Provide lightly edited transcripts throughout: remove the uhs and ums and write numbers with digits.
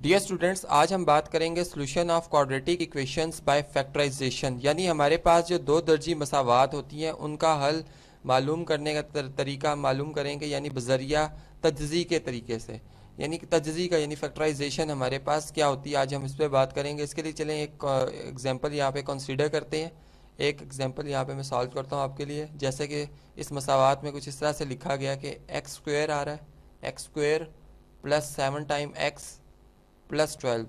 Dear students, आज हम बात करेंगे solution of quadratic equations by factorisation. यानी हमारे पास जो दो दर्जी मसावात होती हैं उनका हल मालूम करने का तरीका मालूम करेंगे, यानी बजरिया तजज़ी के तरीके से। यानी कि तजज़ी का यानी फैक्टराइजेशन हमारे पास क्या होती है, आज हम इस पर बात करेंगे। इसके लिए चलें एक एग्जांपल यहाँ पे कंसीडर करते हैं। एक एग्जांपल यहाँ पे मैं सॉल्व करता हूँ आपके लिए। जैसे कि इस मसावात में कुछ इस तरह से लिखा गया कि एक्स स्क्वायर आ रहा है, X square plus 7 time X plus 12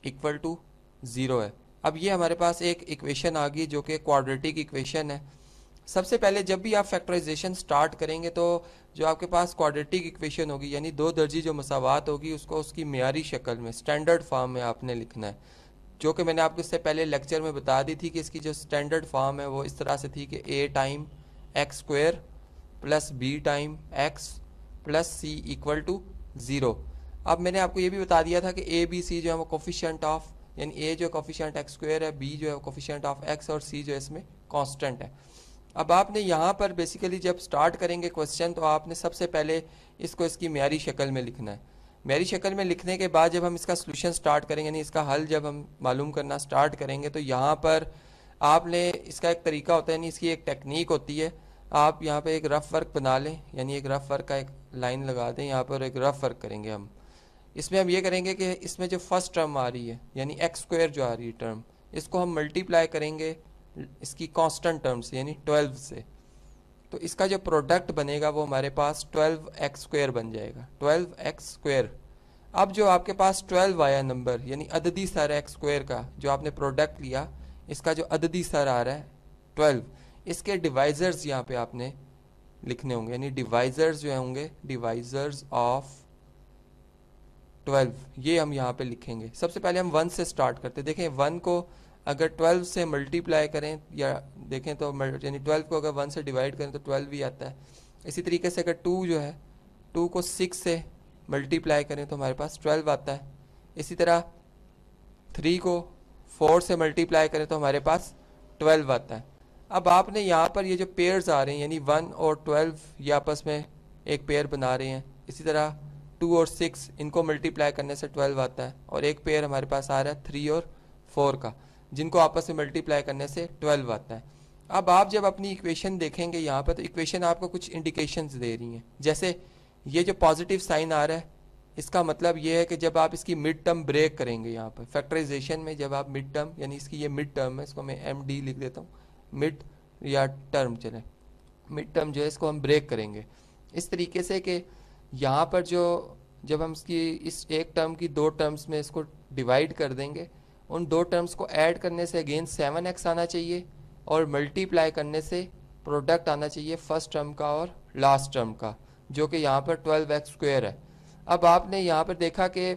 equal to 0 है। अब ये हमारे पास एक इक्वेशन आ गई जो कि क्वाड्रेटिक इक्वेशन है। सबसे पहले जब भी आप फैक्टराइजेशन स्टार्ट करेंगे तो जो आपके पास क्वाड्रेटिक इक्वेशन होगी यानी दो दर्जी जो मसावात होगी उसको उसकी मेयारी शक्ल में स्टैंडर्ड फॉर्म में आपने लिखना है, जो कि मैंने आपको इससे पहले लेक्चर में बता दी थी कि इसकी जो स्टैंडर्ड फॉर्म है वो इस तरह से थी कि a time X square plus B time X plus C equal to 0। अब मैंने आपको ये भी बता दिया था कि ए बी सी जो है वो कोफिशिएंट ऑफ, यानी ए जो कोफिशिएंट एक्स स्क्वायर है, बी जो है कोफिशिएंट ऑफ एक्स और सी जो है इसमें कांस्टेंट है। अब आपने यहाँ पर बेसिकली जब स्टार्ट करेंगे क्वेश्चन तो आपने सबसे पहले इसको इसकी मेयारी शक्ल में लिखना है। मेयारी शक्ल में लिखने के बाद जब हम इसका सोल्यूशन स्टार्ट करेंगे यानी इसका हल जब हम मालूम करना स्टार्ट करेंगे तो यहाँ पर आपने इसका एक तरीका होता है, यानी इसकी एक टेक्निक होती है। आप यहाँ पे एक रफ वर्क बना लें, यानी एक रफ वर्क का एक लाइन लगा दें, यहाँ पर एक रफ वर्क करेंगे हम। इसमें हम ये करेंगे कि इसमें जो फर्स्ट टर्म आ रही है यानी एक्स स्क्वायर जो आ रही है टर्म, इसको हम मल्टीप्लाई करेंगे इसकी कांस्टेंट टर्म से यानी 12 से। तो इसका जो प्रोडक्ट बनेगा वो हमारे पास 12 एक्स स्क्वायर बन जाएगा, 12 एक्स स्क्वायर। अब जो आपके पास 12 आया नंबर यानी अददी सर एक्स स्क्वायर का जो आपने प्रोडक्ट लिया, इसका जो अददी सर आ रहा है 12, इसके डिवाइजर्स यहाँ पे आपने लिखने होंगे, यानी डिवाइजर्स जो होंगे डिवाइजर्स ऑफ 12 ये हम यहाँ पे लिखेंगे। सबसे पहले हम 1 से स्टार्ट करते हैं। देखें 1 को अगर 12 से मल्टीप्लाई करें या देखें तो यानी 12 को अगर 1 से डिवाइड करें तो 12 भी आता है। इसी तरीके से अगर 2 जो है 2 को 6 से मल्टीप्लाई करें तो हमारे पास 12 आता है। इसी तरह 3 को 4 से मल्टीप्लाई करें तो हमारे पास 12 आता है। अब आपने यहाँ पर ये जो पेयर्स आ रहे हैं यानी 1 और 12 ये आपस में एक पेयर बना रहे हैं। इसी तरह 2 और 6 इनको मल्टीप्लाई करने से 12 आता है, और एक पेयर हमारे पास आ रहा है 3 और 4 का, जिनको आपस में मल्टीप्लाई करने से 12 आता है। अब आप जब अपनी इक्वेशन देखेंगे यहाँ पर तो इक्वेशन आपको कुछ इंडिकेशंस दे रही हैं। जैसे ये जो पॉजिटिव साइन आ रहा है इसका मतलब ये है कि जब आप इसकी मिड टर्म ब्रेक करेंगे यहाँ पर फैक्टराइजेशन में, जब आप मिड टर्म यानी इसकी ये मिड टर्म है, इसको मैं MD लिख देता हूँ, मिड या टर्म चले, मिड टर्म जो है इसको हम ब्रेक करेंगे इस तरीके से कि यहाँ पर जो जब हम इसकी इस एक टर्म की दो टर्म्स में इसको डिवाइड कर देंगे, उन दो टर्म्स को ऐड करने से अगेन 7x आना चाहिए और मल्टीप्लाई करने से प्रोडक्ट आना चाहिए फर्स्ट टर्म का और लास्ट टर्म का, जो कि यहाँ पर 12x स्क्वायर है। अब आपने यहाँ पर देखा कि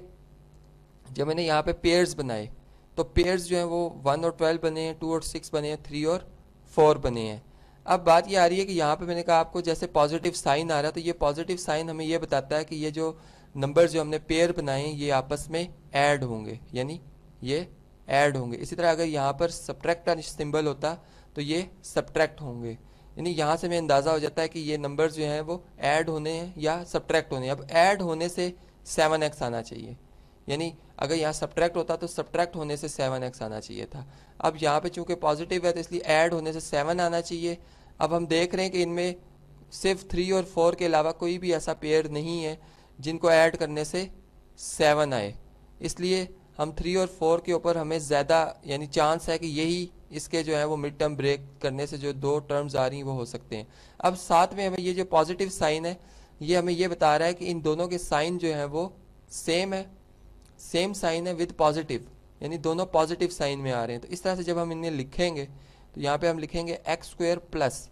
जब मैंने यहाँ पे पेयर्स बनाए तो पेयर्स जो हैं वो 1 और 12 बने हैं, 2 और 6 बने हैं, 3 और 4 बने हैं। अब बात ये आ रही है कि यहाँ पे मैंने कहा आपको जैसे पॉजिटिव साइन आ रहा है तो ये पॉजिटिव साइन हमें ये बताता है कि ये जो नंबर जो हमने पेयर बनाए हैं ये आपस में ऐड होंगे, यानी ये ऐड होंगे। इसी तरह अगर यहाँ पर सब्ट्रैक्ट का सिंबल होता तो ये सब्ट्रैक्ट होंगे, यानी यहाँ से हमें अंदाज़ा हो जाता है कि ये नंबर जो हैं वो ऐड होने हैं या सब्ट्रैक्ट होने हैं। अब ऐड होने से 7x आना चाहिए, यानी अगर यहाँ सब्ट्रैक्ट होता तो सब्ट्रैक्ट होने से 7x आना चाहिए था। अब यहाँ पे चूंकि पॉजिटिव है तो इसलिए ऐड होने से 7 आना चाहिए। अब हम देख रहे हैं कि इनमें सिर्फ 3 और 4 के अलावा कोई भी ऐसा पेयर नहीं है जिनको ऐड करने से 7 आए, इसलिए हम 3 और 4 के ऊपर हमें ज़्यादा यानी चांस है कि यही इसके जो है वो मिड टर्म ब्रेक करने से जो दो टर्म्स आ रही हैं वो हो सकते हैं। अब साथ में हमें ये जो पॉजिटिव साइन है ये हमें ये बता रहा है कि इन दोनों के साइन जो है वो सेम है, सेम साइन है विद पॉजिटिव, यानी दोनों पॉजिटिव साइन में आ रहे हैं। तो इस तरह से जब हम इन्हें लिखेंगे तो यहाँ पे हम लिखेंगे एक्स स्क्वायर प्लस,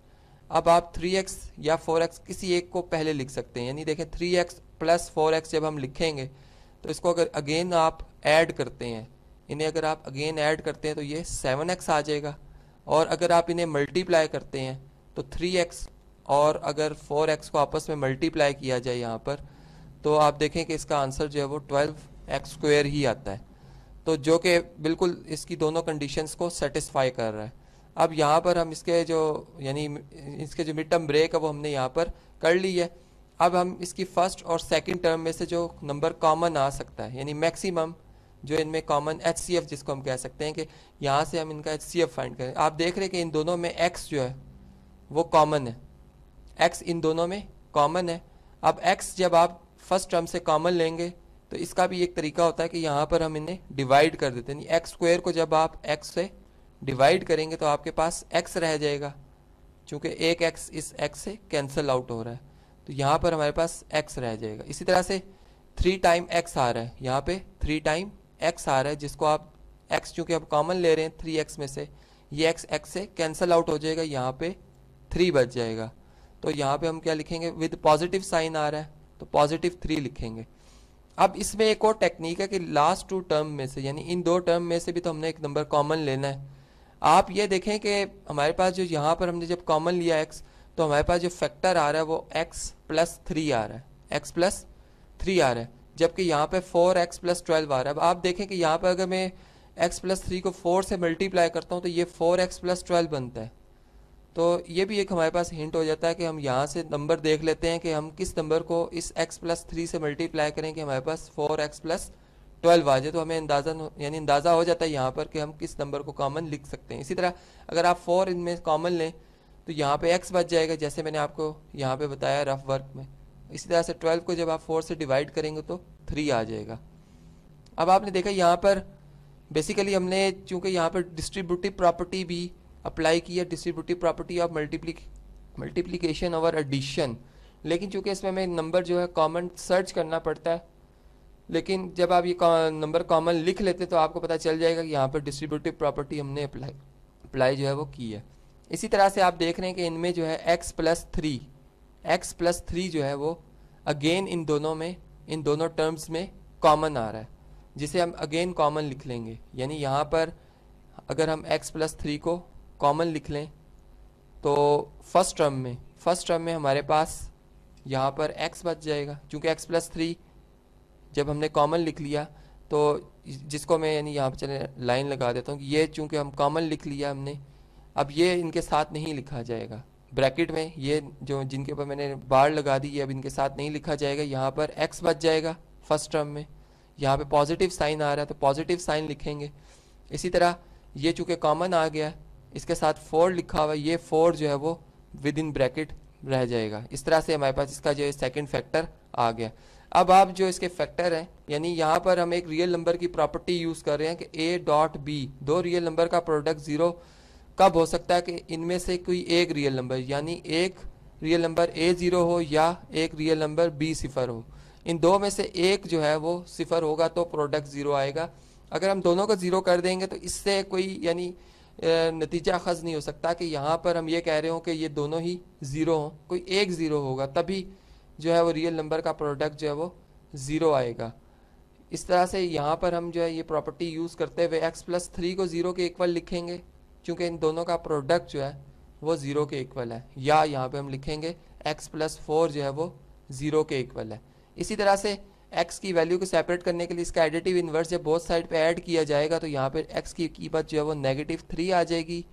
अब आप 3x या 4x किसी एक को पहले लिख सकते हैं, यानी देखें 3x प्लस 4x जब हम लिखेंगे तो इसको अगर अगेन आप ऐड करते हैं, इन्हें अगर आप अगेन ऐड करते हैं तो ये 7x आ जाएगा, और अगर आप इन्हें मल्टीप्लाई करते हैं तो 3x और अगर 4x को आपस में मल्टीप्लाई किया जाए यहाँ पर तो आप देखें कि इसका आंसर जो है वो 12x स्क्वायर ही आता है, तो जो कि बिल्कुल इसकी दोनों कंडीशंस को सेटिस्फाई कर रहा है। अब यहाँ पर हम इसके जो यानी इसके जो मिड टर्म ब्रेक है वो हमने यहाँ पर कर ली है। अब हम इसकी फर्स्ट और सेकंड टर्म में से जो नंबर कॉमन आ सकता है, यानी मैक्सिमम जो इनमें कॉमन HCF जिसको हम कह सकते हैं कि यहाँ से हम इनका HCF फाइंड करें। आप देख रहे हैं कि इन दोनों में x जो है वो कॉमन है, x इन दोनों में कॉमन है। अब x जब आप फर्स्ट टर्म से कॉमन लेंगे तो इसका भी एक तरीका होता है कि यहाँ पर हम इन्हें डिवाइड कर देते हैं। एक्स स्क्वायर को जब आप x से डिवाइड करेंगे तो आपके पास x रह जाएगा, चूंकि एक x इस x से कैंसिल आउट हो रहा है तो यहाँ पर हमारे पास x रह जाएगा। इसी तरह से 3 टाइम x आ रहा है, यहाँ पे 3 टाइम x आ रहा है जिसको आप x चूंकि आप कॉमन ले रहे हैं 3x में से, ये x से कैंसिल आउट हो जाएगा, यहाँ पे 3 बच जाएगा। तो यहाँ पे हम क्या लिखेंगे, विद पॉजिटिव साइन आ रहा है तो पॉजिटिव 3 लिखेंगे। अब इसमें एक और टेक्निक है कि लास्ट 2 टर्म में से, यानी इन 2 टर्म में से भी तो हमने एक नंबर कॉमन लेना है। आप ये देखें कि हमारे पास जो यहाँ पर हमने जब कॉमन लिया x तो हमारे पास जो फैक्टर आ रहा है वो x+3 आ रहा है, x+3 आ रहा है, जबकि यहाँ पे 4x + 12 आ रहा है। अब आप देखें कि यहाँ पर अगर मैं x+3 को 4 से मल्टीप्लाई करता हूँ तो ये 4x + 12 बनता है। तो ये भी एक हमारे पास हिंट हो जाता है कि हम यहाँ से नंबर देख लेते हैं कि हम किस नंबर को इस x+3 से मल्टीप्लाई करें कि हमारे पास 4x + 12 आ जाए। तो हमें अंदाज़ा हो जाता है यहाँ पर कि हम किस नंबर को कॉमन लिख सकते हैं। इसी तरह अगर आप 4 इनमें कॉमन लें तो यहाँ पे x बच जाएगा, जैसे मैंने आपको यहाँ पे बताया रफ वर्क में। इसी तरह से 12 को जब आप 4 से डिवाइड करेंगे तो 3 आ जाएगा। अब आपने देखा यहाँ पर बेसिकली हमने चूंकि यहाँ पर डिस्ट्रीब्यूटिव प्रॉपर्टी भी अप्लाई की है, डिस्ट्रीब्यूटिव प्रॉपर्टी ऑफ मल्टीप्लिकेशन और एडिशन, लेकिन चूंकि इसमें हमें नंबर जो है कॉमन सर्च करना पड़ता है, लेकिन जब आप ये नंबर कॉमन लिख लेते तो आपको पता चल जाएगा कि यहाँ पर डिस्ट्रीब्यूटिव प्रॉपर्टी हमने अप्लाई जो है वो की है। इसी तरह से आप देख रहे हैं कि इनमें जो है x+3 जो है वो अगेन इन दोनों टर्म्स में कॉमन आ रहा है, जिसे हम अगेन कॉमन लिख लेंगे। यानी यहाँ पर अगर हम x+3 को कॉमन लिख लें तो फर्स्ट टर्म में हमारे पास यहाँ पर x बच जाएगा, क्योंकि x+3 जब हमने कॉमन लिख लिया तो जिसको मैं यानी यहाँ पर चले लाइन लगा देता हूँ कि ये चूंकि हम कॉमन लिख लिया हमने, अब ये इनके साथ नहीं लिखा जाएगा ब्रैकेट में, ये जो जिनके ऊपर मैंने बार लगा दी ये अब इनके साथ नहीं लिखा जाएगा। यहाँ पर x बच जाएगा फर्स्ट टर्म में, यहाँ पे पॉजिटिव साइन आ रहा है तो पॉजिटिव साइन लिखेंगे। इसी तरह ये चूंकि कॉमन आ गया इसके साथ 4 लिखा हुआ है, ये 4 जो है वो विद इन ब्रैकेट रह जाएगा। इस तरह से हमारे पास इसका जो है सेकेंड फैक्टर आ गया। अब आप जो इसके फैक्टर हैं, यानी यहाँ पर हम एक रियल नंबर की प्रॉपर्टी यूज कर रहे हैं कि a.b, 2 रियल नंबर का प्रोडक्ट 0 कब हो सकता है कि इनमें से कोई एक रियल नंबर, यानी एक रियल नंबर a0 हो या एक रियल नंबर b0 हो, इन दो में से एक जो है वो 0 होगा तो प्रोडक्ट 0 आएगा। अगर हम दोनों को 0 कर देंगे तो इससे कोई यानी नतीजा अखज़ नहीं हो सकता कि यहाँ पर हम ये कह रहे हो कि ये दोनों ही 0 हों, कोई एक 0 होगा तभी जो है वो रियल नंबर का प्रोडक्ट जो है वो 0 आएगा। इस तरह से यहाँ पर हम जो है ये प्रॉपर्टी यूज़ करते हुए x+3 को 0 के इक्वल लिखेंगे, क्योंकि इन दोनों का प्रोडक्ट जो है वो 0 के इक्वल है, या यहाँ पे हम लिखेंगे x+4 जो है वो 0 के इक्वल है। इसी तरह से x की वैल्यू को सेपरेट करने के लिए इसका एडिटिव इन्वर्स जब बोथ साइड पे ऐड किया जाएगा तो यहाँ पे x की कीमत जो है वो -3 आ जाएगी,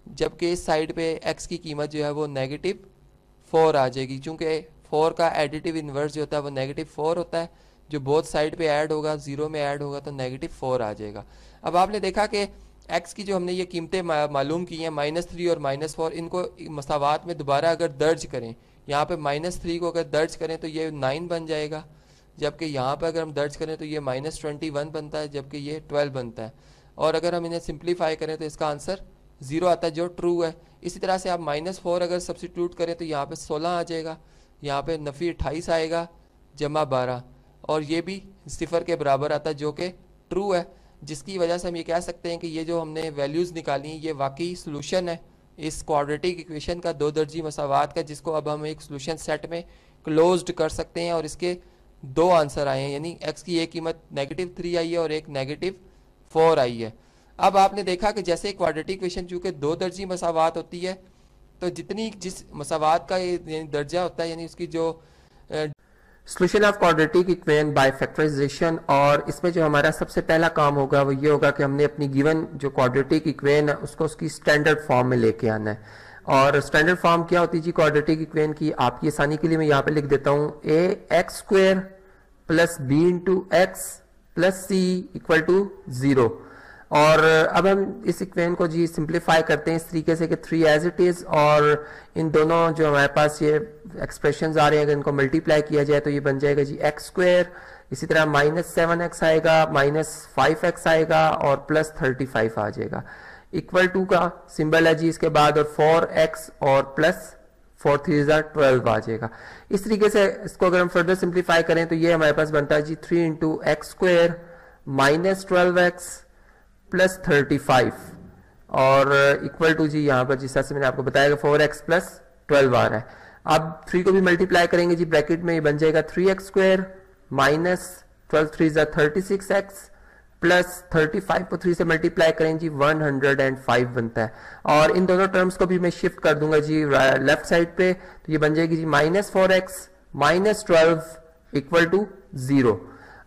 जबकि इस साइड पे x की कीमत जो है वो -4 आ जाएगी, क्योंकि 4 का एडिटिव इन्वर्स जो होता है वो -4 होता है, जो बोथ साइड पे ऐड होगा 0 में ऐड होगा तो -4 आ जाएगा। अब आपने देखा कि x की जो हमने ये कीमतें मालूम की हैं -3 और -4, इनको मसावात में दोबारा अगर दर्ज करें, यहाँ पे -3 को अगर दर्ज करें तो ये 9 बन जाएगा, जबकि यहाँ पर अगर हम दर्ज करें तो ये -21 बनता है, जबकि ये 12 बनता है। और अगर हम इन्हें सिंप्लीफाई करें तो इसका आंसर 0 आता है जो ट्रू है। इसी तरह से आप -4 अगर सब्सिट्यूट करें तो यहाँ पे 16 आ जाएगा, यहाँ पे नफ़ी 28 आएगा जमा 12, और ये भी 0 के बराबर आता है जो कि ट्रू है, जिसकी वजह से हम ये कह सकते हैं कि ये जो हमने वैल्यूज़ निकाली हैं ये वाकई सोल्यूशन है इस क्वाड्रेटिक इक्वेशन का 2 दर्जी मसावात का, जिसको अब हम एक सोल्यूशन सेट में क्लोज्ड कर सकते हैं। और इसके 2 आंसर आए हैं, यानी x की एक कीमत -3 आई है और एक -4 आई है। अब आपने देखा कि जैसे क्वाड्रेटिक इक्वेशन चूँकि 2 दर्जी मसावात होती है तो जिस मसावात का ये दर्जा होता है, यानी उसकी जो solution of quadratic equation by factorisation, और इसमें जो हमारा सबसे पहला काम होगा वो ये होगा कि हमने अपनी गिवन जो क्वाड्रेटिक इक्वेशन है उसको उसकी स्टैंडर्ड फॉर्म में लेके आना है। और स्टैंडर्ड फॉर्म क्या होती है जी क्वाड्रेटिक इक्वेशन की, आपकी आसानी के लिए मैं यहाँ पे लिख देता हूँ A X square plus B into X plus C equal to 0। और अब हम इस इक्वेशन को जी सिंप्लीफाई करते हैं इस तरीके से कि 3 एज इट इज, और इन दोनों जो हमारे पास ये एक्सप्रेशन आ रहे हैं अगर इनको मल्टीप्लाई किया जाए तो ये बन जाएगा जी एक्स स्क्वायर, इसी तरह -7x आएगा, -5x आएगा और +35 आ जाएगा, इक्वल टू का सिंबल है जी इसके बाद, और 4x और प्लस 4 3 12 आ जाएगा। इस तरीके से इसको अगर हम फर्दर सिंप्लीफाई करें तो ये हमारे पास बनता है जी 3 into x square -12x plus 35 और इक्वल टू जी यहाँ पर जिस तरह से मैंने आपको बताया 4x प्लस 12 आ रहा है। अब 3 को भी मल्टीप्लाई करेंगे जी ब्रैकेट में, ये बन जाएगा 3x स्क्वायर -12 3 36x प्लस 35 को 3 से मल्टीप्लाई करें जी 105 बनता है। और इन दोनों टर्म्स को भी मैं शिफ्ट कर दूंगा जी लेफ्ट साइड पे, तो ये बन जाएगी जी -4x -12 इक्वल टू 0।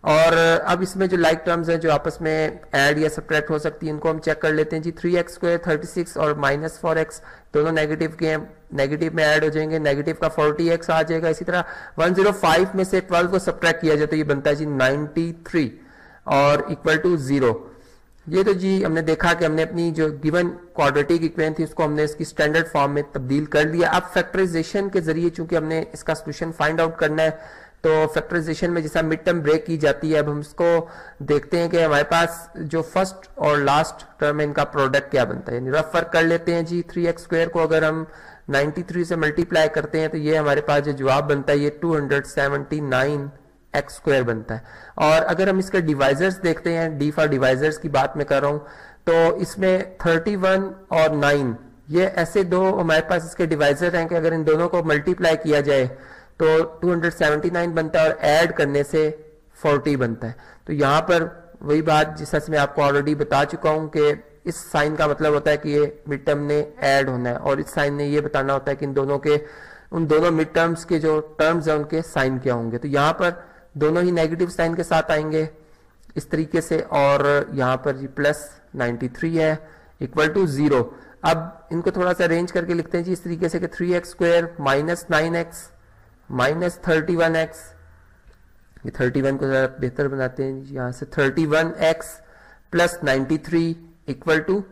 और अब इसमें जो लाइक टर्म्स हैं जो आपस में ऐड या सब्ट्रैक्ट हो सकती है इनको हम चेक कर लेते हैं जी। 3x स्क्वायर 36 और -4x दोनों नेगेटिव के हैं, नेगेटिव में ऐड हो जाएंगे, नेगेटिव का 40x आ जाएगा। इसी तरह 105 में से 12 को सब्ट्रैक्ट किया जाए तो ये बनता है जी 93 और इक्वल टू 0। ये तो जी हमने देखा कि हमने अपनी जो गिवन क्वाड्रेटिक इक्वेशन थी उसको हमने इसकी स्टैंडर्ड फॉर्म में तब्दील कर दिया। अब फैक्टराइजेशन के जरिए चूंकि हमने इसका सोल्यूशन फाइंड आउट करना है तो फैक्टराइजेशन में जैसा मिड टर्म ब्रेक की जाती है, अब हम इसको देखते हैं कि हमारे पास जो फर्स्ट और लास्ट टर्म है इनका प्रोडक्ट क्या बनता है, यानी रफ वर्क कर लेते हैं जी। 3x स्क्वायर को अगर हम 93 से मल्टीप्लाई करते हैं तो ये हमारे पास जो जवाब बनता है ये 279x स्क्वायर बनता है। और अगर हम इसके डिवाइजर्स देखते हैं, डी फॉर डिवाइजर्स की बात मैं कर रहा हूं, तो इसमें 31 और 9 ये ऐसे दो हमारे पास इसके डिवाइजर हैं कि अगर इन दोनों को मल्टीप्लाई किया जाए तो 279 बनता है और ऐड करने से 40 बनता है। तो यहाँ पर वही बात जिस तरह से मैं आपको ऑलरेडी बता चुका हूं कि इस साइन का मतलब होता है कि ये मिड टर्म ने ऐड होना है, और इस साइन ने ये बताना होता है कि इन दोनों के उन दोनों मिड टर्म्स के जो टर्म्स हैं उनके साइन क्या होंगे। तो यहाँ पर दोनों ही नेगेटिव साइन के साथ आएंगे इस तरीके से, और यहाँ पर जी +93 है इक्वल टू 0। अब इनको थोड़ा सा अरेंज करके लिखते हैं जी इस तरीके से कि 3x स्क्वायर -9x -31x, ये 31 को जरा बेहतर बनाते हैं यहां से, 31x प्लस 93 इक्वल टू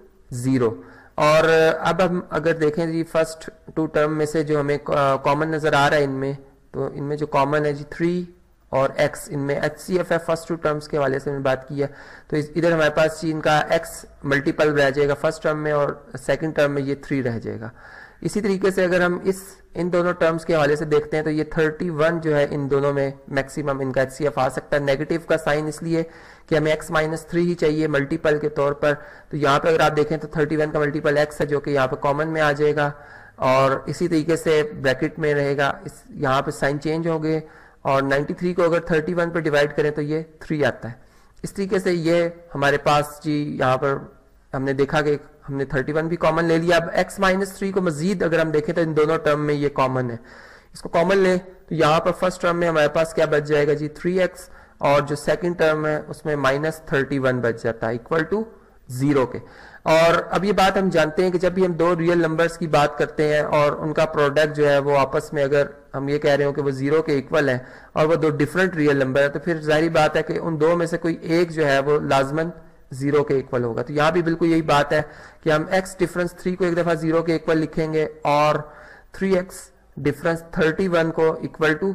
0। और अब हम अगर देखें जी फर्स्ट 2 टर्म में से जो हमें कॉमन नजर आ रहा है इनमें, तो इनमें जो कॉमन है जी 3 और x, इनमें HCF है फर्स्ट 2 टर्म्स के हवाले से मैंने बात की है। तो इधर हमारे पास जी इनका x मल्टीपल रह जाएगा फर्स्ट टर्म में और सेकंड टर्म में ये 3 रह जाएगा। इसी तरीके से अगर हम इन दोनों टर्म्स के हवाले से देखते हैं तो ये 31 जो है इन दोनों में मैक्सिमम इनका HCF आ सकता है। नेगेटिव का साइन इसलिए कि हमें x -3 ही चाहिए मल्टीपल के तौर पर, तो यहाँ पे अगर आप देखें तो 31 का मल्टीपल x है जो कि यहाँ पे कॉमन में आ जाएगा, और इसी तरीके से ब्रैकेट में रहेगा, इस यहाँ पे साइन चेंज हो गए, और 93 को अगर 31 पे डिवाइड करें तो ये 3 आता है। इस तरीके से ये हमारे पास जी यहाँ पर हमने देखा कि हमने 31 भी कॉमन ले लिया। अब x -3 को मजीद अगर हम देखें तो इन दोनों टर्म में ये कॉमन है, इसको कॉमन ले तो यहाँ पर फर्स्ट टर्म में हमारे पास क्या बच जाएगा जी 3x, और जो सेकंड टर्म है उसमें -31 बच जाता है इक्वल टू 0 के। और अब ये बात हम जानते हैं कि जब भी हम 2 रियल नंबर्स की बात करते हैं और उनका प्रोडक्ट जो है वो आपस में अगर हम ये कह रहे हो कि वो 0 के इक्वल है और वो 2 डिफरेंट रियल नंबर है, तो फिर जाहिर बात है कि उन 2 में से कोई एक जो है वो लाजमन 0 के इक्वल होगा। तो यहाँ भी बिल्कुल यही बात है कि हम x डिफरेंस 3 को एक दफा 0 के इक्वल लिखेंगे और 3x डिफरेंस 31 को इक्वल टू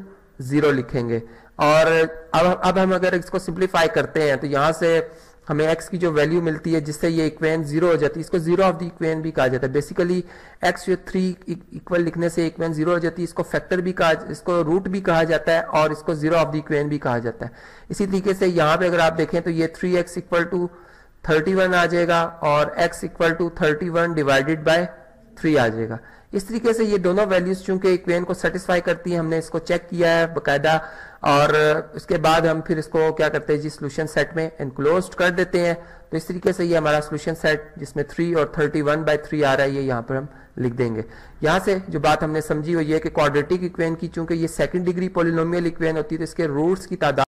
0 लिखेंगे। और अब हम अगर इसको सिंप्लीफाई करते हैं तो यहाँ से हमें x की जो वैल्यू मिलती है जिससे ये इक्वेशन 0 हो जाती है, इसको 0 ऑफ द इक्वेशन भी कहा जाता है। बेसिकली x जो 3 इक्वल लिखने से इक्वेशन 0 हो जाती है, इसको फैक्टर भी कहा, इसको रूट भी कहा जाता है और इसको 0 ऑफ द इक्वेशन भी कहा जाता है। इसी तरीके से यहाँ पे अगर आप देखें तो ये 3x इक्वल टू 31 आ जाएगा और x equal to 31 divided by 3 आ जाएगा। इस तरीके से ये दोनों वैल्यूज चूंकि इक्वेशन को सेटिस्फाई करती हैं, हमने इसको चेक किया है बाकायदा, और उसके बाद हम फिर इसको क्या करते हैं जी सॉल्यूशन सेट में एनक्लोज्ड कर देते हैं। तो इस तरीके से ये हमारा सॉल्यूशन सेट जिसमें 3 और 31/3 आ रहा है, ये यहाँ पर हम लिख देंगे। यहाँ से जो बात हमने समझी वो ये कि क्वाड्रेटिक इक्वेशन की चूंकि ये सेकंड डिग्री पॉलिनोमियल इक्वेशन होती है तो इसके रूट्स की तादाद